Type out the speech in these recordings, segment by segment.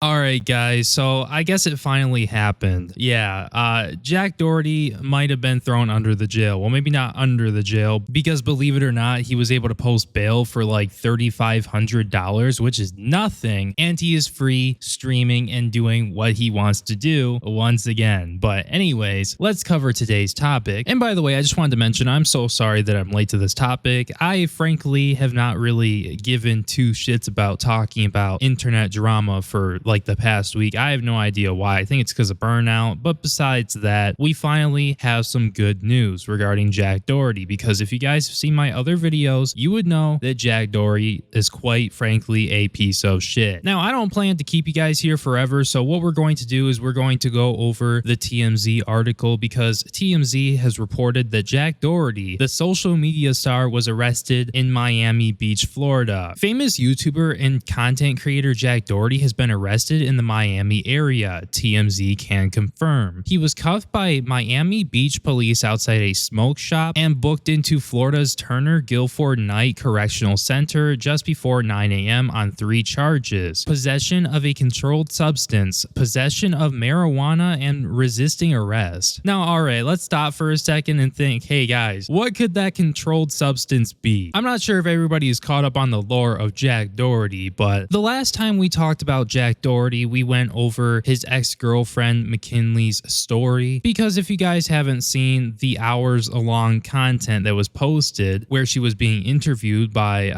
All right, guys. So I guess it finally happened. Yeah, Jack Doherty might have been thrown under the jail. Well, maybe not under the jail because, believe it or not, he was able to post bail for like $3,500, which is nothing. And he is free streaming and doing what he wants to do once again. But anyways, let's cover today's topic. And by the way, I just wanted to mention, I'm so sorry that I'm late to this topic. I frankly have not really given two shits about talking about internet drama for like the past week. I have no idea why. I think it's because of burnout. But besides that, we finally have some good news regarding Jack Doherty, because if you guys have seen my other videos, you would know that Jack Doherty is quite frankly a piece of shit. Now, I don't plan to keep you guys here forever, so what we're going to do is we're going to go over the TMZ article, because TMZ has reported that Jack Doherty, the social media star, was arrested in Miami Beach, Florida. Famous YouTuber and content creator Jack Doherty has been arrested in the Miami area, TMZ can confirm. He was cuffed by Miami Beach police outside a smoke shop and booked into Florida's Turner Guilford Night Correctional Center just before 9 a.m. on 3 charges: possession of a controlled substance, possession of marijuana, and resisting arrest. Now, alright, let's stop for a second and think, hey guys, what could that controlled substance be? I'm not sure if everybody is caught up on the lore of Jack Doherty, but the last time we talked about Jack Doherty, we went over his ex-girlfriend McKinley's story, because if you guys haven't seen the hours-long content that was posted where she was being interviewed by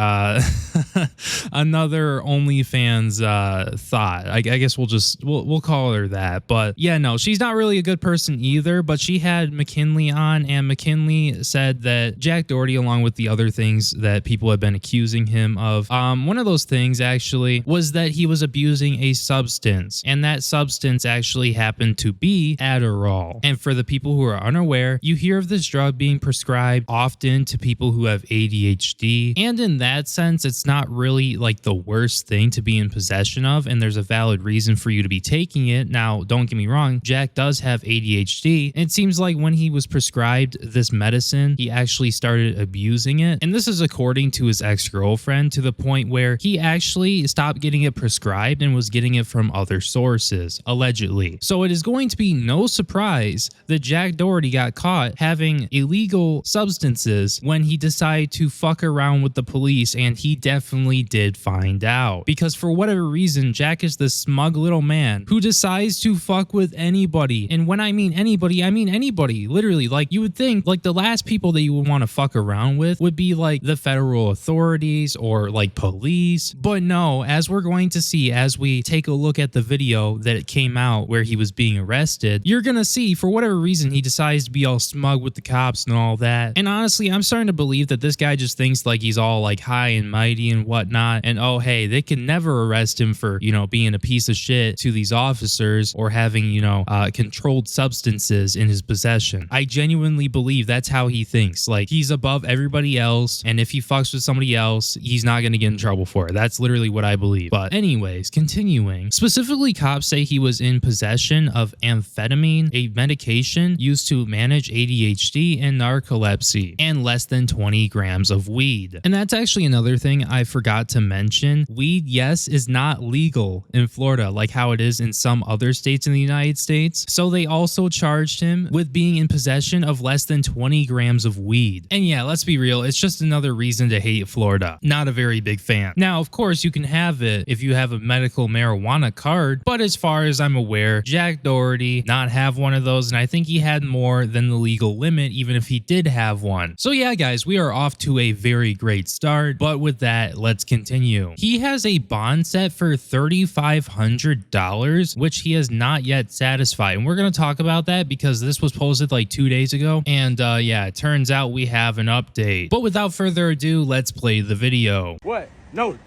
another OnlyFans thought, I guess we'll call her that. But yeah, no, she's not really a good person either, but she had McKinley on, and McKinley said that Jack Doherty, along with the other things that people have been accusing him of, one of those things actually was that he was abusing a substance, and that substance actually happened to be Adderall. And for the people who are unaware, you hear of this drug being prescribed often to people who have ADHD, and in that sense, it's not really like the worst thing to be in possession of, and there's a valid reason for you to be taking it. Now, don't get me wrong, Jack does have ADHD, and it seems like when he was prescribed this medicine, he actually started abusing it, and this is according to his ex-girlfriend, to the point where he actually stopped getting it prescribed and was getting it from other sources, allegedly. So it is going to be no surprise that Jack Doherty got caught having illegal substances when he decided to fuck around with the police, and he definitely did find out. Because for whatever reason, Jack is this smug little man who decides to fuck with anybody. And when I mean anybody, I mean anybody. Literally, like, you would think like the last people that you would want to fuck around with would be like the federal authorities or like police. But no, as we're going to see as we take a look at the video that came out where he was being arrested, you're gonna see for whatever reason he decides to be all smug with the cops and all that. And honestly, I'm starting to believe that this guy just thinks like he's all like high and mighty and whatnot, and oh hey, they can never arrest him for, you know, being a piece of shit to these officers or having, you know, controlled substances in his possession. I genuinely believe that's how he thinks. Like, he's above everybody else, and if he fucks with somebody else, he's not gonna get in trouble for it. That's literally what I believe. But anyways, continuing. Specifically, cops say he was in possession of amphetamine, a medication used to manage ADHD and narcolepsy, and less than 20 grams of weed. And that's actually another thing I forgot to mention. Weed, yes, is not legal in Florida like how it is in some other states in the United States. So they also charged him with being in possession of less than 20 grams of weed. And yeah, let's be real, it's just another reason to hate Florida. Not a very big fan. Now, of course, you can have it if you have a medical marijuana card, but as far as I'm aware, Jack Doherty not have one of those, and I think he had more than the legal limit even if he did have one. So yeah, guys, we are off to a very great start, but with that, let's continue. He has a bond set for $3,500, which he has not yet satisfied, and we're going to talk about that because this was posted like 2 days ago, and yeah, it turns out we have an update. But without further ado, let's play the video. What? No.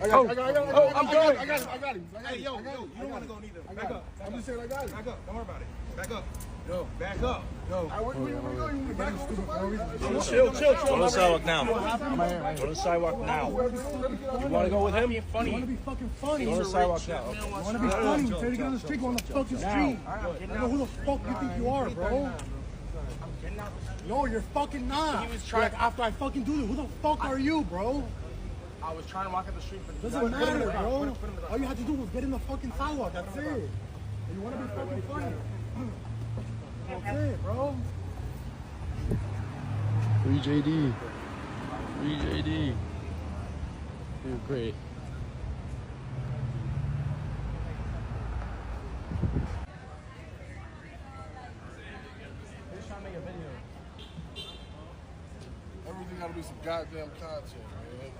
I got him. Hey, yo, you don't want to go neither. Back up. I'm just saying I got it. Back up. Don't worry about it. Back up. Yo, back up. Yo. Where you going? Chill. Go to the sidewalk now. Go to the sidewalk now. You want to go with him? You want to be fucking funny. Go to the sidewalk now. You want to be funny. You say to get on the street, go on the fucking street. I don't know who the fuck you think you are, bro. No, you're fucking not. He was trying. Like, after I fucking do this, who the fuck are you, bro? I was trying to walk up the street, but Doesn't matter, bro. All you had to do was get in the fucking sidewalk. That's it. And you want to be fucking funny. That's it, bro. Free JD. Free JD. Dude, great. He's trying to make a video. Everything gotta be some goddamn content, man.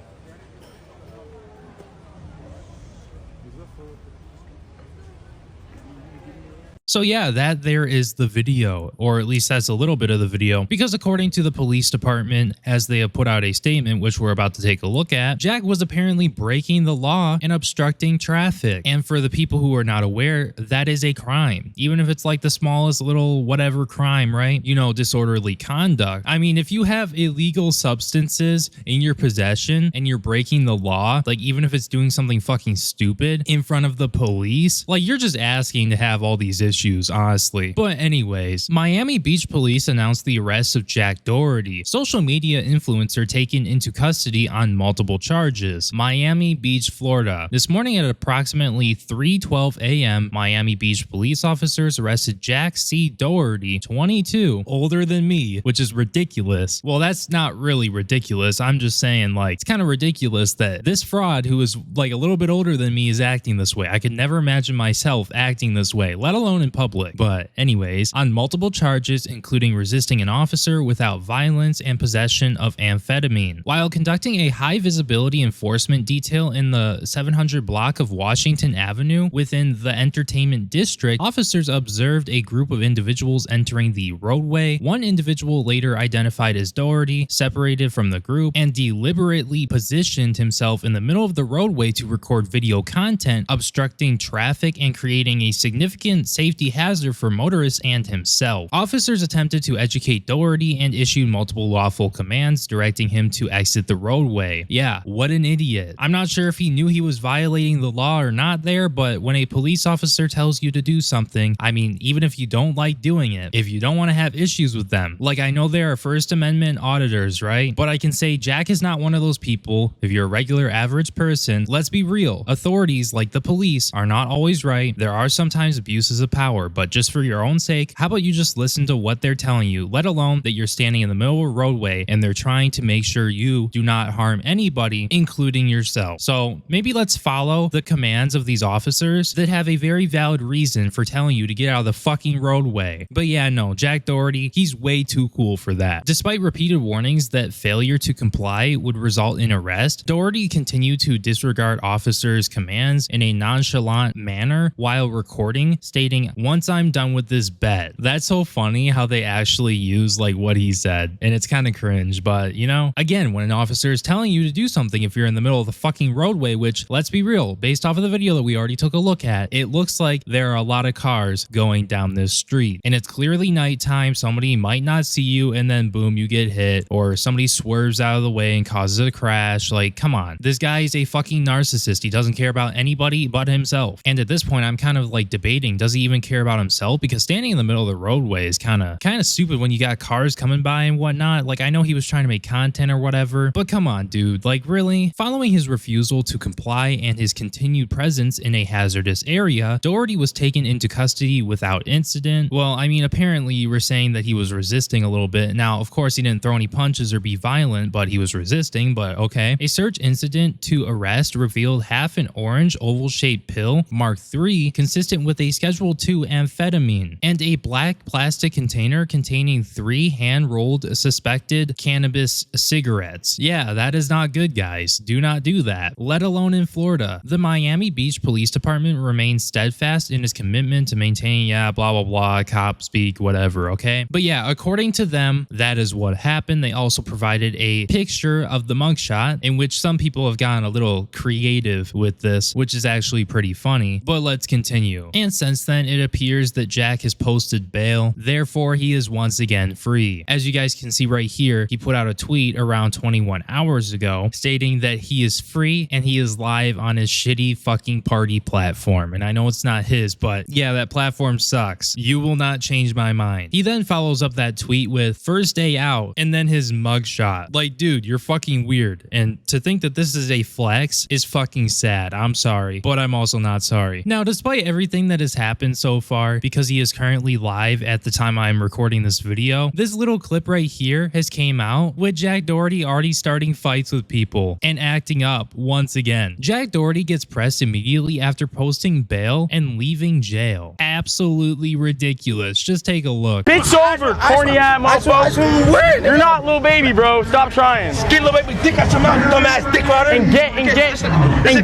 So yeah, that there is the video, or at least that's a little bit of the video, because according to the police department, as they have put out a statement, which we're about to take a look at, Jack was apparently breaking the law and obstructing traffic. And for the people who are not aware, that is a crime. Even if it's like the smallest little whatever crime, right? You know, disorderly conduct. I mean, if you have illegal substances in your possession and you're breaking the law, like even if it's doing something fucking stupid in front of the police, like you're just asking to have all these issues, honestly. But anyways, Miami Beach police announced the arrest of Jack Doherty, social media influencer taken into custody on multiple charges. Miami Beach, Florida. This morning at approximately 3:12 a.m., Miami Beach police officers arrested Jack C. Doherty, 22, older than me, which is ridiculous. Well, that's not really ridiculous. I'm just saying, like, it's kind of ridiculous that this fraud who is like a little bit older than me is acting this way. I could never imagine myself acting this way, let alone in public. But anyways, on multiple charges, including resisting an officer without violence and possession of amphetamine. While conducting a high visibility enforcement detail in the 700 block of Washington Avenue within the entertainment district, officers observed a group of individuals entering the roadway. One individual, later identified as Doherty, separated from the group and deliberately positioned himself in the middle of the roadway to record video content, obstructing traffic and creating a significant safety hazard for motorists and himself. Officers attempted to educate Doherty and issued multiple lawful commands directing him to exit the roadway. Yeah, what an idiot. I'm not sure if he knew he was violating the law or not there, but when a police officer tells you to do something, I mean, even if you don't like doing it, if you don't want to have issues with them, like I know there are First Amendment auditors, right? But I can say Jack is not one of those people. If you're a regular average person, let's be real. Authorities like the police are not always right. There are sometimes abuses of power, but just for your own sake, how about you just listen to what they're telling you, let alone that you're standing in the middle of a roadway and they're trying to make sure you do not harm anybody, including yourself. So maybe let's follow the commands of these officers that have a very valid reason for telling you to get out of the fucking roadway. But yeah, no, Jack Doherty, he's way too cool for that. Despite repeated warnings that failure to comply would result in arrest, Doherty continued to disregard officers' commands in a nonchalant manner while recording, stating, "Once I'm done with this bet." That's so funny how they actually use like what he said, and it's kind of cringe. But you know, again, when an officer is telling you to do something, if you're in the middle of the fucking roadway, which let's be real, based off of the video that we already took a look at, it looks like there are a lot of cars going down this street and it's clearly nighttime. Somebody might not see you and then boom, you get hit, or somebody swerves out of the way and causes a crash. Like, come on, this guy is a fucking narcissist. He doesn't care about anybody but himself. And at this point, I'm kind of like debating, does he even care about himself? Because standing in the middle of the roadway is kind of stupid when you got cars coming by and whatnot. Like, I know he was trying to make content or whatever, but come on, dude, like really? Following his refusal to comply and his continued presence in a hazardous area, Doherty was taken into custody without incident. Well, I mean, apparently you were saying that he was resisting a little bit. Now, of course, he didn't throw any punches or be violent, but he was resisting, but okay. A search incident to arrest revealed half an orange oval-shaped pill, Mark III, consistent with a Schedule II amphetamine, and a black plastic container containing 3 hand-rolled suspected cannabis cigarettes. Yeah, that is not good, guys. Do not do that, let alone in Florida. The Miami Beach Police Department remains steadfast in its commitment to maintaining, blah, blah, blah, cop speak, whatever, okay? But yeah, according to them, that is what happened. They also provided a picture of the mugshot, in which some people have gotten a little creative with this, which is actually pretty funny. But let's continue. And since then, it it appears that Jack has posted bail. Therefore, he is once again free. As you guys can see right here, he put out a tweet around 21 hours ago stating that he is free and he is live on his shitty fucking party platform. And I know it's not his, but yeah, that platform sucks. You will not change my mind. He then follows up that tweet with first day out and then his mugshot. Like, dude, you're fucking weird. And to think that this is a flex is fucking sad. I'm sorry, but I'm also not sorry. Now, despite everything that has happened so far, because he is currently live at the time I'm recording this video, this little clip right here has came out with Jack Doherty already starting fights with people and acting up once again. Jack Doherty gets pressed immediately after posting bail and leaving jail. Absolutely ridiculous. Just take a look. Bitch over, corny ass motherfucker. You're not little baby, bro. Stop trying. Get little baby dick out your mouth, you dumbass dick rider. And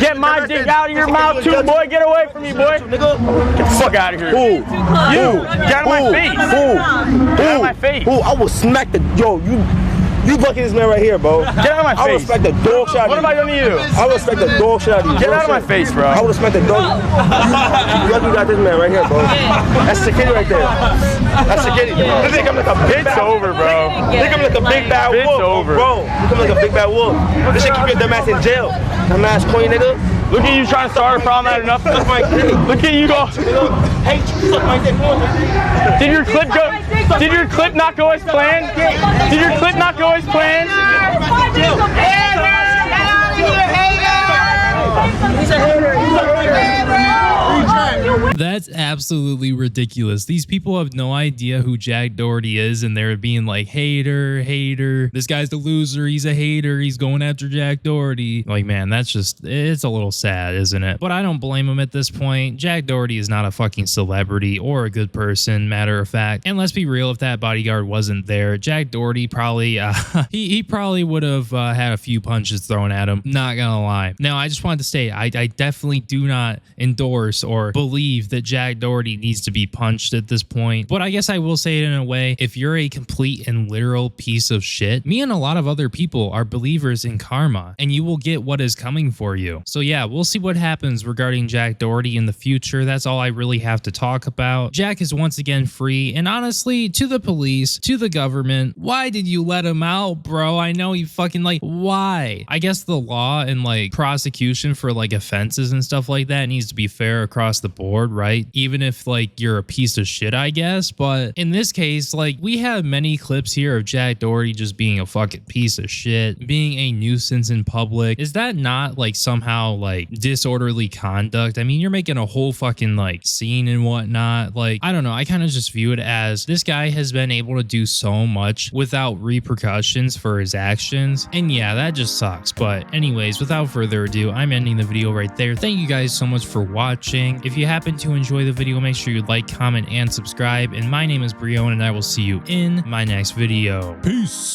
get my dick out of your mouth too, boy. Get away from me, boy. Get the fuck out of here. Who? You. Get out of my face. Get out of my face. Who? I will smack the you bucking this man right here, bro. Get out of my face. I respect the dog shot. What have I done to you? I respect the dog shot. Get out of my face, bro. I would respect the dog. You got this man right here, bro. That's security right there. That's security. They think I'm like a big bad over, bro. They think I'm like a big bad wolf, over. Bro. You come like a big bad wolf. This shit keep your dumb ass in jail. Dumb ass queen, nigga. Look at you trying to start a problem that enough. Look at you go. Hey, suck my dick. Did your clip go? Did your clip not go as planned? Did your clip not go as planned? He's a hater. He's a hater. That's absolutely ridiculous. These people have no idea who Jack Doherty is, and they're being like, hater, hater. This guy's the loser. He's a hater. He's going after Jack Doherty. Like, man, that's just, it's a little sad, isn't it? But I don't blame him at this point. Jack Doherty is not a fucking celebrity or a good person, matter of fact. And let's be real, if that bodyguard wasn't there, Jack Doherty probably, he probably would have had a few punches thrown at him. Not gonna lie. Now, I just wanted to say, I definitely do not endorse or believe that Jack Doherty needs to be punched at this point, but I guess I will say it in a way. If you're a complete and literal piece of shit, me and a lot of other people are believers in karma, and you will get what is coming for you. So yeah, we'll see what happens regarding Jack Doherty in the future. That's all I really have to talk about. Jack is once again free, and honestly, to the police, to the government, why did you let him out, bro? I know you fucking, like, why? I guess the law and like prosecution for like offenses and stuff like that needs to be fair across the board, right? Even if like you're a piece of shit, I guess. But in this case, like, we have many clips here of Jack Doherty just being a fucking piece of shit, being a nuisance in public. Is that not like somehow like disorderly conduct? I mean, you're making a whole fucking like scene and whatnot. Like, I don't know. I kind of just view it as this guy has been able to do so much without repercussions for his actions. And yeah, that just sucks. But anyways, without further ado, I'm ending the video right there. Thank you guys so much for watching. If you happen to enjoy the video, make sure you like, comment, and subscribe. And my name is Breone, and I will see you in my next video. Peace.